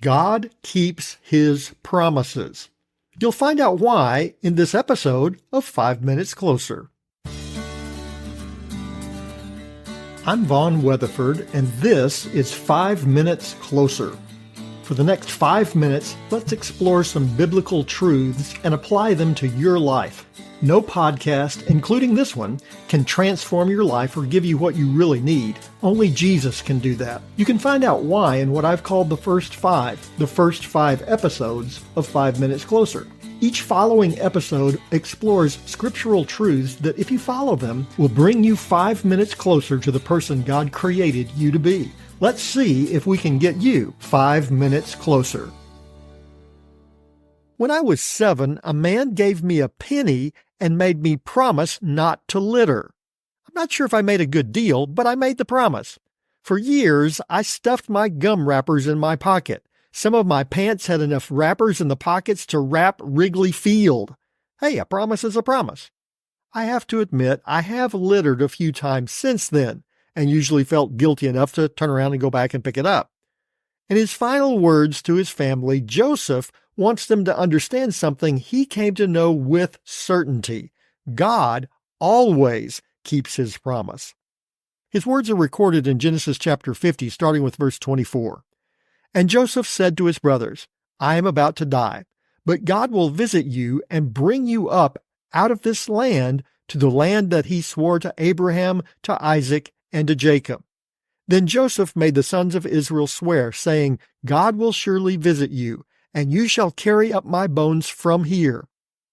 God keeps His promises. You'll find out why in this episode of 5 Minutes Closer. I'm Vaughn Weatherford, and this is 5 Minutes Closer. For the next 5 minutes, let's explore some biblical truths and apply them to your life. No podcast, including this one, can transform your life or give you what you really need. Only Jesus can do that. You can find out why in what I've called the first five episodes of 5 Minutes Closer. Each following episode explores scriptural truths that, if you follow them, will bring you 5 minutes closer to the person God created you to be. Let's see if we can get you 5 minutes closer. When I was 7, a man gave me a penny and made me promise not to litter. I'm not sure if I made a good deal, but I made the promise. For years, I stuffed my gum wrappers in my pocket. Some of my pants had enough wrappers in the pockets to wrap Wrigley Field. Hey, a promise is a promise. I have to admit, I have littered a few times since then, and usually felt guilty enough to turn around and go back and pick it up. In his final words to his family, Joseph wants them to understand something he came to know with certainty. God always keeps His promise. His words are recorded in Genesis chapter 50, starting with verse 24. And Joseph said to his brothers, I am about to die, but God will visit you and bring you up out of this land to the land that He swore to Abraham, to Isaac, and to Jacob. Then Joseph made the sons of Israel swear, saying, God will surely visit you, and you shall carry up my bones from here.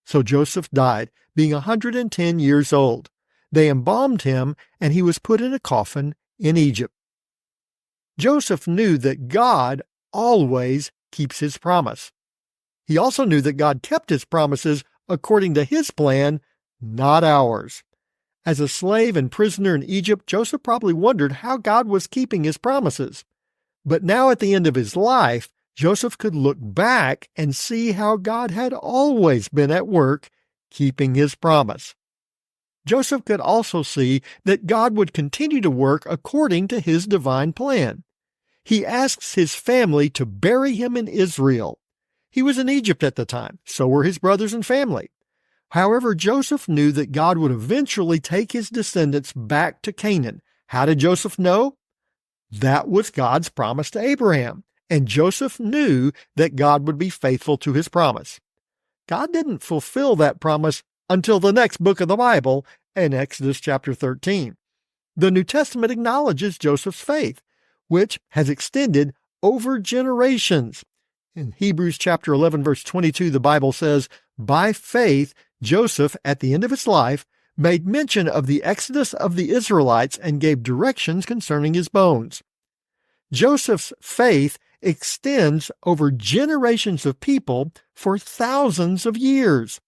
So Joseph died, being 110 years old. They embalmed him, and he was put in a coffin in Egypt. Joseph knew that God always keeps His promise. He also knew that God kept His promises according to His plan, not ours. As a slave and prisoner in Egypt, Joseph probably wondered how God was keeping His promises. But now at the end of his life, Joseph could look back and see how God had always been at work keeping His promise. Joseph could also see that God would continue to work according to His divine plan. He asks his family to bury him in Israel. He was in Egypt at the time, so were his brothers and family. However, Joseph knew that God would eventually take his descendants back to Canaan. How did Joseph know? That was God's promise to Abraham, and Joseph knew that God would be faithful to His promise. God didn't fulfill that promise until the next book of the Bible in Exodus chapter 13. The New Testament acknowledges Joseph's faith, which has extended over generations. In Hebrews chapter 11, verse 22, the Bible says, by faith, Joseph, at the end of his life, made mention of the exodus of the Israelites and gave directions concerning his bones. Joseph's faith extends over generations of people for thousands of years.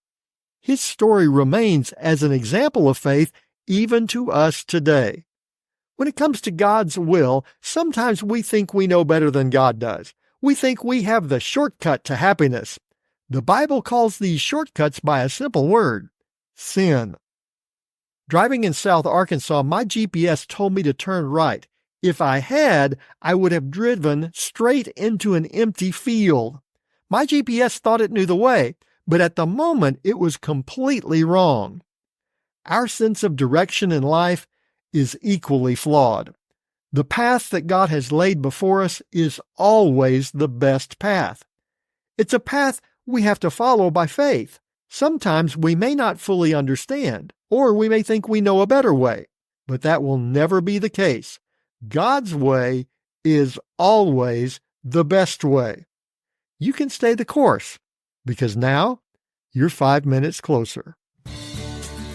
His story remains as an example of faith even to us today. When it comes to God's will, sometimes we think we know better than God does. We think we have the shortcut to happiness. The Bible calls these shortcuts by a simple word: sin. Driving in South Arkansas, my GPS told me to turn right. If I had, I would have driven straight into an empty field. My GPS thought it knew the way, but at the moment it was completely wrong. Our sense of direction in life is equally flawed. The path that God has laid before us is always the best path. It's a path we have to follow by faith. Sometimes we may not fully understand, or we may think we know a better way, but that will never be the case. God's way is always the best way. You can stay the course, because now you're 5 minutes closer.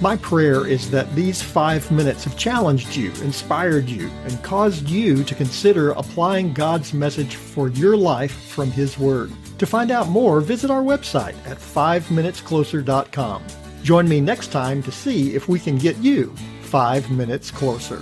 My prayer is that these 5 minutes have challenged you, inspired you, and caused you to consider applying God's message for your life from His Word. To find out more, visit our website at 5minutescloser.com. Join me next time to see if we can get you 5 minutes closer.